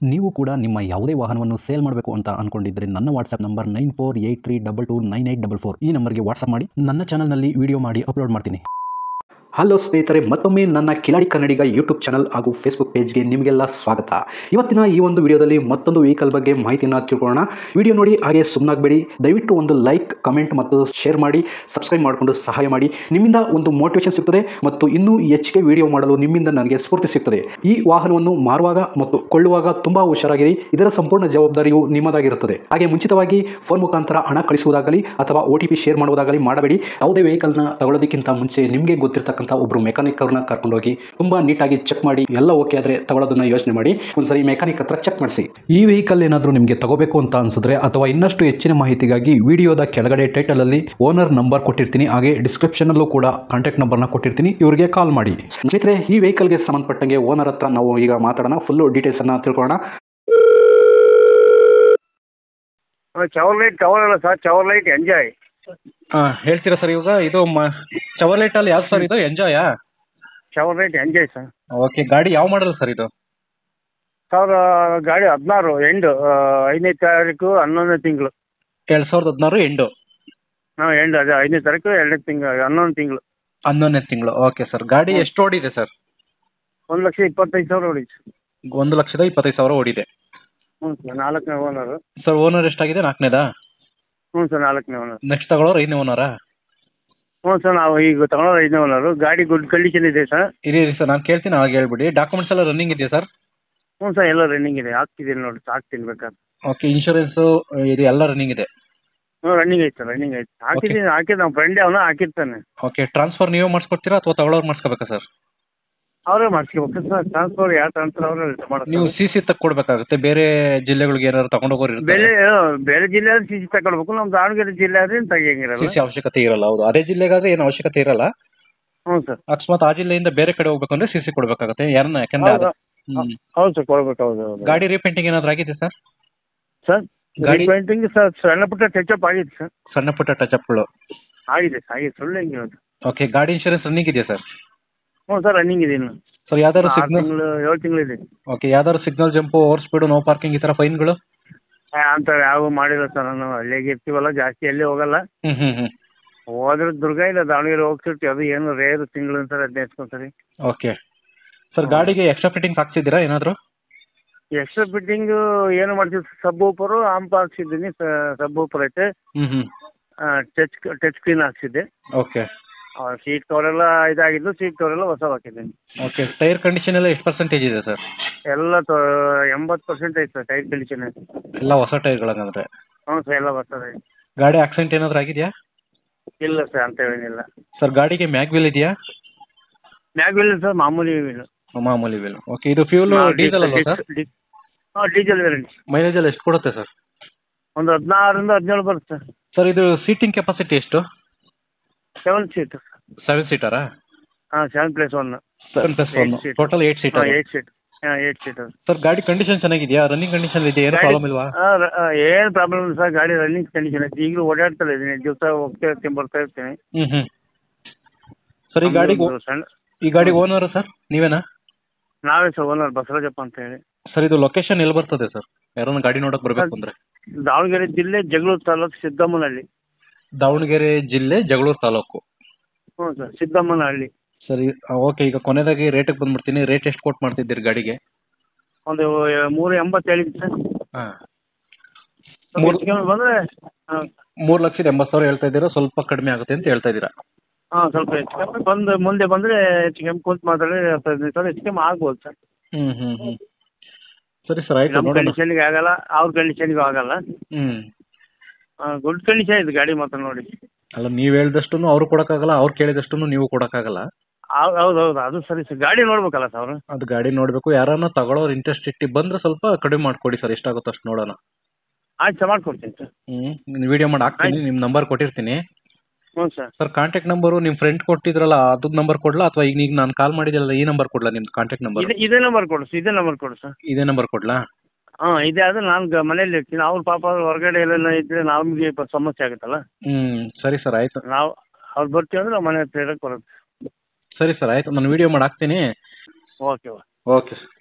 ನೀವು ಕೂಡ ನಿಮ್ಮ ಯಾವುದೇ ವಾಹನವನ್ನು ಸೇಲ್ ಮಾಡಬೇಕು ಅಂತ ಅನ್ಕೊಂಡಿದ್ರೆ ನನ್ನ ವಾಟ್ಸ್ಆಪ್ ನಂಬರ್ 9483229844 ಈ ನಂಬರ್ಗೆ ವಾಟ್ಸ್ಆಪ್ ಮಾಡಿ. ನನ್ನ ಚಾನಲ್ನಲ್ಲಿ ವಿಡಿಯೋ ಮಾಡಿ ಅಪ್ಲೋಡ್ ಮಾಡ್ತೀನಿ. ಹಲೋ ಸ್ನೇಹಿತರೆ, ಮತ್ತೊಮ್ಮೆ ನನ್ನ ಕಿಲಾಡಿ ಕನ್ನಡಿಗ ಯೂಟ್ಯೂಬ್ ಚಾನಲ್ ಹಾಗೂ ಫೇಸ್ಬುಕ್ ಪೇಜ್ಗೆ ನಿಮಗೆಲ್ಲ ಸ್ವಾಗತ. ಇವತ್ತಿನ ಈ ಒಂದು ವಿಡಿಯೋದಲ್ಲಿ ಮತ್ತೊಂದು ವೆಹಿಕಲ್ ಬಗ್ಗೆ ಮಾಹಿತಿಯನ್ನು ತಿಳ್ಕೊಳ್ಳೋಣ. ವಿಡಿಯೋ ನೋಡಿ ಹಾಗೆ ಸುಮ್ಮನಾಗಬೇಡಿ. ದಯವಿಟ್ಟು ಒಂದು ಲೈಕ್, ಕಮೆಂಟ್ ಮತ್ತು ಶೇರ್ ಮಾಡಿ, ಸಬ್ಸ್ಕ್ರೈಬ್ ಮಾಡಿಕೊಂಡು ಸಹಾಯ ಮಾಡಿ. ನಿಮ್ಮಿಂದ ಒಂದು ಮೋಟಿವೇಶನ್ ಸಿಗ್ತದೆ ಮತ್ತು ಇನ್ನೂ ಹೆಚ್ಚಿಗೆ ವಿಡಿಯೋ ಮಾಡಲು ನಿಮ್ಮಿಂದ ನನಗೆ ಸ್ಫೂರ್ತಿ ಸಿಗ್ತದೆ. ಈ ವಾಹನವನ್ನು ಮಾರುವಾಗ ಮತ್ತು ಕೊಳ್ಳುವಾಗ ತುಂಬಾ ಹುಷಾರಾಗಿರಿ. ಇದರ ಸಂಪೂರ್ಣ ಜವಾಬ್ದಾರಿಯು ನಿಮ್ಮದಾಗಿರುತ್ತದೆ. ಹಾಗೆ ಮುಂಚಿತವಾಗಿ ಫೋನ್ ಮುಖಾಂತರ ಹಣ ಕಳಿಸುವುದಾಗಲಿ ಅಥವಾ OTP ಶೇರ್ ಮಾಡುವುದಾಗಲಿ ಮಾಡಬೇಡಿ. ಯಾವುದೇ ವೆಹಿಕಲ್ನ ತಗೊಳ್ಳೋದಕ್ಕಿಂತ ಮುಂಚೆ ನಿಮಗೆ ಗೊತ್ತಿರತಕ್ಕಂಥ ಒಬ್ರು ಮೆಕ್ಯಾನಿಕ್ ಅವ್ರನ್ನ ಕರ್ಕೊಂಡೋಗಿ ತುಂಬಾ ನೀಟಾಗಿ ಚೆಕ್ ಮಾಡಿ, ಎಲ್ಲ ಓಕೆ ಆದ್ರೆ ತಗೊಳ್ಳೋದನ್ನ ಯೋಚನೆ ಮಾಡಿ. ಒಂದ್ಸರಿ ಮೆಕ್ಯಾನಿಕ್ ಹತ್ರ ಚೆಕ್ ಮಾಡಿಸಿ. ಈ ವೆಹಿಕಲ್ ಏನಾದರೂ ನಿಮಗೆ ತಗೋಬೇಕು ಅಂತ ಅನ್ಸಿದ್ರೆ ಅಥವಾ ಇನ್ನಷ್ಟು ಹೆಚ್ಚಿನ ಮಾಹಿತಿಗಾಗಿ ವಿಡಿಯೋದ ಕೆಳಗಡೆ ಟೈಟಲ್ ಅಲ್ಲಿ ಓನರ್ ನಂಬರ್ ಕೊಟ್ಟಿರ್ತೀನಿ, ಹಾಗೆ ಡಿಸ್ಕ್ರಿಪ್ಷನ್ ಅಲ್ಲೂ ಕೂಡ ಕಾಂಟ್ಯಾಕ್ಟ್ ನಂಬರ್ನ ಕೊಟ್ಟಿರ್ತೀನಿ, ಇವರಿಗೆ ಕಾಲ್ ಮಾಡಿ. ಸ್ನೇಹಿತರೆ, ಈ ವೆಹಿಕಲ್ಗೆ ಸಂಬಂಧಪಟ್ಟಂಗೆ ಓನರ್ ಹತ್ರ ನಾವು ಈಗ ಮಾತಾಡೋಣ, ಫುಲ್ ಡೀಟೇಲ್ಸ್ ಅನ್ನ ತಿಳ್ಕೊಳ್ಳೋಣ. ಚವರ್ಲೈಟ್ ತಗೊಳ್ಳಲ್ಲ ಸರ್, ಚವರ್ಲೈಟ್ ಎಂಜಾಯ್. ಹೇಳ್ತೀರಾ ಸರ್? ಇವಾಗ ಇದು ಚವರ್ಲೈಟ್ ಅಲ್ಲಿ ಯಾವ್ದು ಸರ್ ಇದು? ಎಂಜಾಯಾ? Chevrolet Enjoy sir. ಓಕೆ, ಗಾಡಿ ಯಾವ ಮಾಡಲ್ ಸರ್ ಇದು? ಸರ್ ಗಾಡಿ 16 ಎಂಡ್ 5ನೇ ತಾರೀಕು 11ನೇ ತಿಂಗಳು. 2016 ಎಂಡು. ಎಂಡ್ ಅದೇ 5ನೇ ತಾರೀಕು 2ನೇ ತಿಂಗಳು 11ನೇ ತಿಂಗಳು. 11ನೇ ತಿಂಗಳು. ಓಕೆ ಸರ್, ಗಾಡಿ ಎಷ್ಟು ಓಡಿದೆ ಸರ್? 1,25,000 ಹೊಡಿತು. 1,25,000 ಓಡಿದೆ. ಹ್ಞೂ ಸರ್, 4ನೇ ಓನರು. ಸರ್ ಓನರ್ ಎಷ್ಟಾಗಿದೆ? 4ನೇದಾ? ಹ್ಞೂ ಸರ್, 4ನೇ ಓನರ್. ನೆಕ್ಸ್ಟ್ ತಗೊಳ್ಳೋರು 5ನೇ ಓನರಾ? ಹ್ಞೂ ಸರ್, ನಾವು ಈಗ ತಗೊಳ್ಳೋದು 5ನೇ ಓನರು. ಗಾಡಿ ಗುಡ್ ಕಂಡೀಷನ್ ಇದೆ ಸರ್. ಇರಿ ಸರ್, ನಾನು ಕೇಳ್ತೀನಿ, ಆಗ ಹೇಳ್ಬಿಡಿ. ಡಾಕ್ಯುಮೆಂಟ್ಸ್ ಎಲ್ಲ ರನ್ನಿಂಗ್ ಇದೆಯಾ ಸರ್? ಹ್ಞೂ ಸರ್, ಎಲ್ಲ ರನ್ನಿಂಗ್ ಇದೆ. ಹಾಕ್ತಿದ್ದೀನಿ ನೋಡಿ, ಹಾಕ್ತೀನಿ ಬೇಕಾದ್ರೆ. ಓಕೆ, ಇನ್ಶೂರೆನ್ಸು ಇದು ಎಲ್ಲ ರನ್ನಿಂಗ್ ಇದೆ? ಹ್ಞೂ ರನ್ನಿಂಗ್ ಐತೆ ಸರ್, ರನ್ನಿಂಗ್ ಐತೆ. ಹಾಕಿದ್ದೀನಿ, ಹಾಕಿದ್ದು ನಮ್ಮ ಫ್ರೆಂಡ್ ಅವನ ಹಾಕಿರ್ತಾನೆ. ಓಕೆ, ಟ್ರಾನ್ಸ್ಫರ್ ನೀವೇ ಮಾಡಿಸ್ಕೊಡ್ತೀರಾ ಅಥವಾ ತಗೊಳ್ಳೋರು ಮಾಡಿಸ್ಕೋಬೇಕಾ ಸರ್? ಅವರೇ ಮಾಡಿಸ್ಕೋಬೇಕು ಸರ್. ಟ್ರಾನ್ಸ್ಫರ್ ಯಾವ ಟ್ರಾನ್ಸ್ಫರ್ ಅವರೇ ನೀವು ಮಾಡ್ತಾರೆ. CC ತಕ್ಕೊಡ್ಬೇಕಾಗುತ್ತೆ. ಬೇರೆ ಜಿಲ್ಲೆಗಳಿಗೆ ಏನಾದ್ರು ತಗೊಂಡೋಗೋರು ಬೇರೆ ಇರ್ತಾರೆ? ಬೇರೆ ಜಿಲ್ಲೆ ಆದ್ರೆ CC ತಗೊಳ್ಬೇಕು. ನಮ್ಮ ದಾವಣಗೆರೆ ಜಿಲ್ಲೆ ಆದ್ರೆ ತೆಗಿಯಂಗಿರಲ್ಲ. CC ಅವಶ್ಯಕತೆ ಇರಲ್ಲ. ಹೌದು, ಅದೇ ಜಿಲ್ಲೆಗಾದ್ರೆ ಏನು ಅವಶ್ಯಕತೆ ಇರಲ್ಲ. ಹ್ಞೂ ಸರ್. ಅಕಸ್ಮಾತ್ ಆ ಜಿಲ್ಲೆಯಿಂದ ಬೇರೆ ಕಡೆ ಹೋಗ್ಬೇಕಂದ್ರೆ CC ಕೊಡ್ಬೇಕಾಗುತ್ತೆ. ಯಾಕಂದ್ರೆ ಹೌದು ಹೌದು ಸರ್, ಕೊಡ್ಬೇಕು. ಹೌದು ಹೌದು. ಗಾಡಿ ರೀಪೇಂಟಿಂಗ್ ಏನಾದ್ರು ಆಗಿದೆ ಸರ್? ಸರ್ ಗಾಡಿ ಪೇಂಟಿಂಗ್ ಸರ್ ಸಣ್ಣ ಪುಟ್ಟ ಟಚಪ್ ಆಗಿದೆ ಸರ್. ಸಣ್ಣ ಪುಟ್ಟ ಟಚ್ಅಪ್ಗಳು ಆಗಿದೆ ಸುಳ್ಳು ಹೆಂಗಿರೋದು. ಓಕೆ, ಗಾಡಿ ಇನ್ಶೂರೆನ್ಸ್ ರನ್ನಿಂಗ್ ಇದೆಯಾ ಸರ್? ಹ್ಞೂ ಸರ್, ರನ್ನಿಂಗ್ ಇದೆ ಇನ್ನು. ಸರ್ ಯಾವ್ದಾದ್ರು 6 ಸಿಗ್ನಲ್? ತಿಂಗಳು 7 ತಿಂಗಳಿದೆ. ಓಕೆ, ಯಾವ್ದಾದ್ರು signal jump, over speed, no parking ಈ ಥರ ಫೈನ್ಗಳು? ಅಂತ ಯಾವ ಮಾಡಿಲ್ಲ ಸರ್. ನಾನು ಹಳ್ಳಿಗೆ ಇರ್ತೀವಲ್ಲ, ಜಾಸ್ತಿ ಎಲ್ಲಿ ಹೋಗಲ್ಲ. ಹೋದ್ರೆ ದುರ್ಗ ಇಲ್ಲ ದಾವಣಗೆರೆ ಹೋಗ್ತಿರ್ತೀವಿ. ಅದು ಏನು ರೇರು, ತಿಂಗಳು ಅಂತಾರೆ 15 ಸರಿ. ಓಕೆ ಸರ್, ಗಾಡಿಗೆ ಎಕ್ಸ್ಟ್ರಾ ಫಿಟ್ಟಿಂಗ್ ಹಾಕ್ಸಿದ್ದೀರಾ ಏನಾದರೂ? ಎಕ್ಸ್ಟ್ರಾ ಫಿಟ್ಟಿಂಗ್ ಏನು ಮಾಡ್ತೀವಿ, ಸಬ್ ಊಪರು ಆಂಪ್ ಹಾಕ್ಸಿದ್ದೀನಿ. ಸಬ್ ಊಪರ್ ಐತೆ. ಟಚ್ ಸ್ಕ್ರೀನ್ ಹಾಕ್ಸಿದ್ದೆ. ಓಕೆ. ಸೀಟ್ ಕವರ್ ಎಲ್ಲ ಇದಾಗಿದ್ದು, ಸೀಟ್ ಕವರ್ ಎಲ್ಲ ಹೊಸ ಹಾಕಿದ್ದೀನಿ. ಓಕೆ, ಟೈರ್ ಕಂಡೀಷನ್ ಎಲ್ಲ ಎಷ್ಟು ಪರ್ಸೆಂಟೇಜ್ ಇದೆ ಸರ್? ಎಲ್ಲ 80% ಐತೆ ಸರ್ ಟೈರ್ ಕಂಡೀಷನ್. ಎಲ್ಲ ಹೊಸ ಟೈರ್ಗಳಂಗಂದ್ರೆ? ಹ್ಞೂ ಸರ್, ಎಲ್ಲ ಬರ್ತದೆ. ಗಾಡಿ ಆಕ್ಸಿಡೆಂಟ್ ಏನಾದರೂ ಆಗಿದೆಯಾ? ಇಲ್ಲ ಸರ್, ಅಂತ ಏನಿಲ್ಲ. ಸರ್ ಗಾಡಿಗೆ ಮ್ಯಾಗ್ ವೀಲ್ ಇದೆಯಾ? ಮ್ಯಾಗ್ ವೀಲ್ ಸರ್, ಮಾಮೂಲಿ ವೀಲ್. ಮಾಮೂಲಿ ವೀಲ್. ಓಕೆ, ಇದು ಫ್ಯೂಲ್ ಡೀಸೆಲ್ ಅಲ್ವಾ ಸರ್? ಹಾಂ, ಡೀಸೆಲ್ ವೇರಿಯಂಟ್. ಮೈಲೇಜ್ ಎಲ್ಲ ಎಷ್ಟು ಕೊಡುತ್ತೆ ಸರ್? ಒಂದು 16ರಿಂದ 17 ಬರುತ್ತೆ ಸರ್. ಸರ್ ಇದು ಸೀಟಿಂಗ್ ಕೆಪಾಸಿಟಿ ಎಷ್ಟು? 7 ಸೀಟ್. 7 ಸೀಟರಾ? ಹಾಂ, 7+1. 7+1 total 8 seater. 8 seat. 8 seater. Sir ಗಾಡಿ ಕಂಡೀಷನ್ ಚೆನ್ನಾಗಿದೆಯಾ? ರನ್ನಿಂಗ್ ಕಂಡೀಷನ್ ಇದೆಯಾ? ಏನು ಪ್ರಾಬ್ಲಮ್ ಇಲ್ವಾ? ಏನು ಪ್ರಾಬ್ಲಮ್ ಇಲ್ಲ ಸರ್. ಗಾಡಿ ರನ್ನಿಂಗ್ ಕಂಡೀಷನ್ ಐತಿ. ಈಗಲೂ ಓಡಾಡ್ತಾ ಇದ್ದೀನಿ, ದಿವಸ ಹೋಗ್ತಾ ಇರ್ತೀನಿ, ಬರ್ತಾ ಇರ್ತೀನಿ. ಸರ್ ಈ ಗಾಡಿ ಓನರ್ ಸರ್ ನೀವೇನಾ? ನಾವೇ ಸರ್ ಓನರ್, ಬಸವರಾಜಪ್ಪ ಅಂತ ಹೇಳಿ. ಸರ್ ಇದು ಲೊಕೇಶನ್ ಎಲ್ಲಿ ಬರ್ತದೆ ಸರ್? ಯಾರನ್ನ ಗಾಡಿ ನೋಡಕ್ ಬರ್ಬೇಕು ಅಂದ್ರೆ? ದಾವಣಗೆರೆ ಜಿಲ್ಲೆ ಜಗಳೂರು ತಾಲೂಕು ಸಿದ್ದಮ್ಮನಹಳ್ಳಿ. ದಾವಣಗೆರೆ ಜಿಲ್ಲೆ ಜಗಳೂರು ತಾಲೂಕು. ಹ್ಞೂ ಸರ್, ಸಿದ್ದಮ್ಮನಹಳ್ಳಿ. ಸರಿ, ಓಕೆ. ಈಗ ಕೊನೆಯದಾಗಿ ರೇಟಿಗೆ ಬಂದ್ಬಿಡ್ತೀನಿ. ರೇಟ್ ಎಷ್ಟು ಕೊಟ್ಟು ಮಾಡ್ತಿದ್ದೀರಿ ಗಾಡಿಗೆ? ಒಂದು 380 ಹೇಳಿದ್ದು ಸರ್. ಹಾಂ, ಬಂದರೆ 3,80,000 ಹೇಳ್ತಾ ಇದ್ದೀರಾ. ಸ್ವಲ್ಪ ಕಡಿಮೆ ಆಗುತ್ತೆ ಅಂತ ಹೇಳ್ತಾ ಇದ್ದೀರಾ? ಹಾಂ, ಸ್ವಲ್ಪ ಹೆಚ್ಚು ಕಮ್ಮಿ ಮುಂದೆ ಬಂದರೆ ಹೆಚ್ಚು ಕಮ್ಮಿ ಕುಂತು ಮಾತಾಡಿ 15 ಸಾವಿರ ಹೆಚ್ಚು ಕಮ್ಮಿ ಆಗ್ಬೋದು ಸರ್. ಸರಿ ಸರ್, ಆಯ್ತು. ನಮ್ಮ ಕಂಡೀಷನ್ಗೆ ಆಗಲ್ಲ, ಅವ್ರ ಕಂಡೀಷನ್ಗೂ ಆಗಲ್ಲ. ಗುಡ್ ಕಂಡೀಷನ್ ಇದೆ ಗಾಡಿ ಮಾತ್ರ ನೋಡಿ. ಅಲ್ಲ, ನೀವು ಹೇಳಿದಷ್ಟು ಅವ್ರು ಕೊಡೋಕ್ಕಾಗಲ್ಲ, ಅವ್ರು ಕೇಳಿದಷ್ಟು ನೀವು ಕೊಡೋಕ್ಕಾಗಲ್ಲ. ಹೌದು ಅದು ಸರಿ ಸರ್. ಗಾಡಿ ನೋಡ್ಬೇಕಲ್ಲ ಸರ್ ಅವರು. ಅದು ಗಾಡಿ ನೋಡಬೇಕು. ಯಾರನ್ನ ತಗೊಳ್ಳೋರು ಇಂಟ್ರೆಸ್ಟ್ ಇಟ್ಟು ಬಂದರೆ ಸ್ವಲ್ಪ ಕಡಿಮೆ ಮಾಡಿಕೊಡಿ ಸರ್, ಎಷ್ಟಾಗುತ್ತೋ ಅಷ್ಟು ನೋಡೋಣ. ಆಯ್ತು ಸರ್, ಮಾಡ್ಕೊಡ್ತೀನಿ ಸರ್. ವಿಡಿಯೋ ಮಾಡಿ ಹಾಕ್ತೀನಿ, ನಿಮ್ಮ ನಂಬರ್ ಕೊಟ್ಟಿರ್ತೀನಿ. ಹ್ಞೂ ಸರ್. ಸರ್ ಕಾಂಟ್ಯಾಕ್ಟ್ ನಂಬರು ನಿಮ್ಮ ಫ್ರೆಂಡ್ ಕೊಟ್ಟಿದ್ರಲ್ಲ ಅದು ನಂಬರ್ ಕೊಡ್ಲಾ ಅಥವಾ ಈಗ ನಾನು ಕಾಲ್ ಮಾಡಿದ್ರಲ್ಲ ಈ ನಂಬರ್ ಕೊಡ್ಲಾ? ನಿಮ್ದು ಕಾಂಟ್ಯಾಕ್ಟ್ ನಂಬರ್ ಇದೇ ನಂಬರ್ ಕೊಡು ಸರ್. ಇದೇ ನಂಬರ್ ಕೊಡು ಸರ್. ಇದೇ ನಂಬರ್ ಕೊಡ್ಲಾ? ಹಾಂ, ಇದೇ ಆದರೆ ನಾನು ಮನೇಲಿ ಇರ್ತೀನಿ. ಅವ್ರ ಪಾಪ ಹೊರಗಡೆ ಎಲ್ಲ ಇದ್ದರೆ ನಮಗೆ ಸಮಸ್ಯೆ ಆಗುತ್ತಲ್ಲ. ಸರಿ ಸರ್, ಆಯಿತು. ನಾವು ಅವ್ರು ಬರ್ತೀವಿ ಅಂದರೆ ನಾವು ಮನೆ ಹತ್ರ ಇರೋಕ್ಕೆ ಬರುತ್ತೆ. ಸರಿ ಸರ್, ಆಯಿತು. ನಾನು ವಿಡಿಯೋ ಮಾಡಿ ಹಾಕ್ತೀನಿ. Okay okay sir.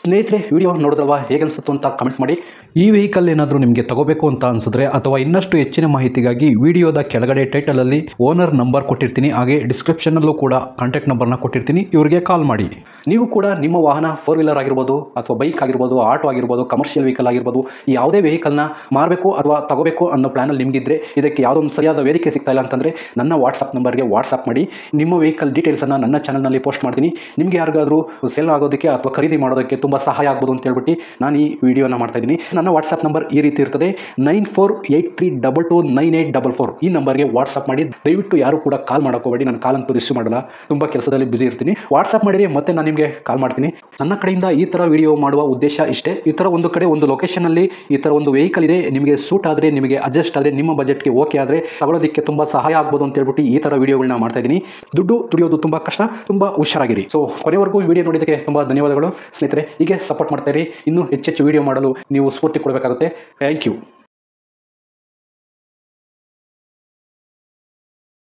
ಸ್ನೇಹಿತರೆ, ವಿಡಿಯೋ ನೋಡಿದ್ರಲ್ವಾ, ಹೇಗೆ ಅನಿಸುತ್ತು ಅಂತ ಕಮೆಂಟ್ ಮಾಡಿ. ಈ ವೆಹಿಕಲ್ ಏನಾದರೂ ನಿಮಗೆ ತಗೋಬೇಕು ಅಂತ ಅನಿಸಿದ್ರೆ ಅಥವಾ ಇನ್ನಷ್ಟು ಹೆಚ್ಚಿನ ಮಾಹಿತಿಗಾಗಿ ವಿಡಿಯೋದ ಕೆಳಗಡೆ ಟೈಟಲಲ್ಲಿ ಓನರ್ ನಂಬರ್ ಕೊಟ್ಟಿರ್ತೀನಿ, ಹಾಗೆ ಡಿಸ್ಕ್ರಿಪ್ಷನಲ್ಲೂ ಕೂಡ ಕಾಂಟ್ಯಾಕ್ಟ್ ನಂಬರ್ನ ಕೊಟ್ಟಿರ್ತೀನಿ, ಇವರಿಗೆ ಕಾಲ್ ಮಾಡಿ. ನೀವು ಕೂಡ ನಿಮ್ಮ ವಾಹನ 4 ವೀಲರ್ ಆಗಿರ್ಬೋದು ಅಥವಾ ಬೈಕ್ ಆಗಿರ್ಬೋದು, ಆಟೋ ಆಗಿರ್ಬೋದು, ಕಮರ್ಷಿಯಲ್ ವೆಹಿಕಲ್ ಆಗಿರ್ಬೋದು, ಯಾವುದೇ ವೆಹಿಕಲ್ನ ಮಾರಬೇಕು ಅಥವಾ ತಗೋಬೇಕು ಅನ್ನೋ ಪ್ಲಾನಲ್ಲಿ ನಿಮಗಿದ್ರೆ ಇದಕ್ಕೆ ಯಾವುದೋ ಒಂದು ಸರಿಯಾದ ವೇದಿಕೆ ಸಿಗ್ತಾ ಇಲ್ಲ ಅಂತಂದರೆ ನನ್ನ ವಾಟ್ಸಪ್ ನಂಬರ್ಗೆ ವಾಟ್ಸಪ್ ಮಾಡಿ. ನಿಮ್ಮ ವೆಹಿಕಲ್ ಡೀಟೇಲ್ಸನ್ನು ನನ್ನ ಚಾನಲ್ನಲ್ಲಿ ಪೋಸ್ಟ್ ಮಾಡ್ತೀನಿ. ನಿಮಗೆ ಯಾರಿಗಾದರೂ ಸೇಲ್ ಆಗೋದಕ್ಕೆ ಅಥವಾ ಖರೀದಿ ಮಾಡೋದಕ್ಕೆ ತುಂಬ ಸಹಾಯ ಆಗ್ಬೋದು ಅಂತ ಹೇಳ್ಬಿಟ್ಟು ನಾನು ಈ ವಿಡಿಯೋನ ಮಾಡ್ತಾ ಇದ್ದೀನಿ. ನನ್ನ ವಾಟ್ಸಪ್ ನಂಬರ್ ಈ ರೀತಿ ಇರ್ತದೆ, 9483229844. ಈ ನಂಬರ್ಗೆ ವಾಟ್ಸಪ್ ಮಾಡಿ. ದಯವಿಟ್ಟು ಯಾರು ಕೂಡ ಕಾಲ್ ಮಾಡೋಕೋಬೇಡಿ, ನಾನು ಕಾಲ್ ಅಂತೂ ರಿಸೀವ್ ಮಾಡಲ್ಲ, ತುಂಬ ಕೆಲಸದಲ್ಲಿ ಬ್ಯುಸಿ ಇರ್ತೀನಿ. ವಾಟ್ಸಪ್ ಮಾಡಿರಿ, ಮತ್ತೆ ನಾನು ನಿಮಗೆ ಕಾಲ್ ಮಾಡ್ತೀನಿ. ನನ್ನ ಕಡೆಯಿಂದ ಈ ಥರ ವಿಡಿಯೋ ಮಾಡುವ ಉದ್ದೇಶ ಇಷ್ಟೇ. ಈ ಥರ ಒಂದು ಕಡೆ ಒಂದು ಲೊಕೇಶನಲ್ಲಿ ಈ ಥರ ಒಂದು ವೆಹಿಕಲ್ ಇದೆ, ನಿಮಗೆ ಸೂಟ್ ಆದರೆ, ನಿಮಗೆ ಅಡ್ಜಸ್ಟ್ ಆದರೆ, ನಿಮ್ಮ ಬಜೆಟ್ಗೆ ಓಕೆ ಆದರೆ ತಗೊಳ್ಳೋದಕ್ಕೆ ತುಂಬ ಸಹಾಯ ಆಗ್ಬೋದು ಅಂತ ಹೇಳ್ಬಿಟ್ಟು ಈ ಥರ ವಿಡಿಯೋಗಳನ್ನ ಮಾಡ್ತಾ ಇದ್ದೀನಿ. ದುಡ್ಡು ದುಡಿಯೋದು ತುಂಬ ಕಷ್ಟ, ತುಂಬ ಹುಷಾರಾಗಿರಿ. ಸೊ ಕೊನೆವರೆಗೂ ವಿಡಿಯೋ ನೋಡಿದ್ದಕ್ಕೆ ತುಂಬ ಧನ್ಯವಾದಗಳು ಸ್ನೇಹಿತರೆ. ಹೀಗೆ ಸಪೋರ್ಟ್ ಮಾಡ್ತಾ ಇರಿ. ಇನ್ನೂ ಹೆಚ್ಚೆಚ್ಚು ವಿಡಿಯೋ ಮಾಡಲು ನೀವು ಸ್ಫೂರ್ತಿ ಕೊಡಬೇಕಾಗುತ್ತೆ. Thank you.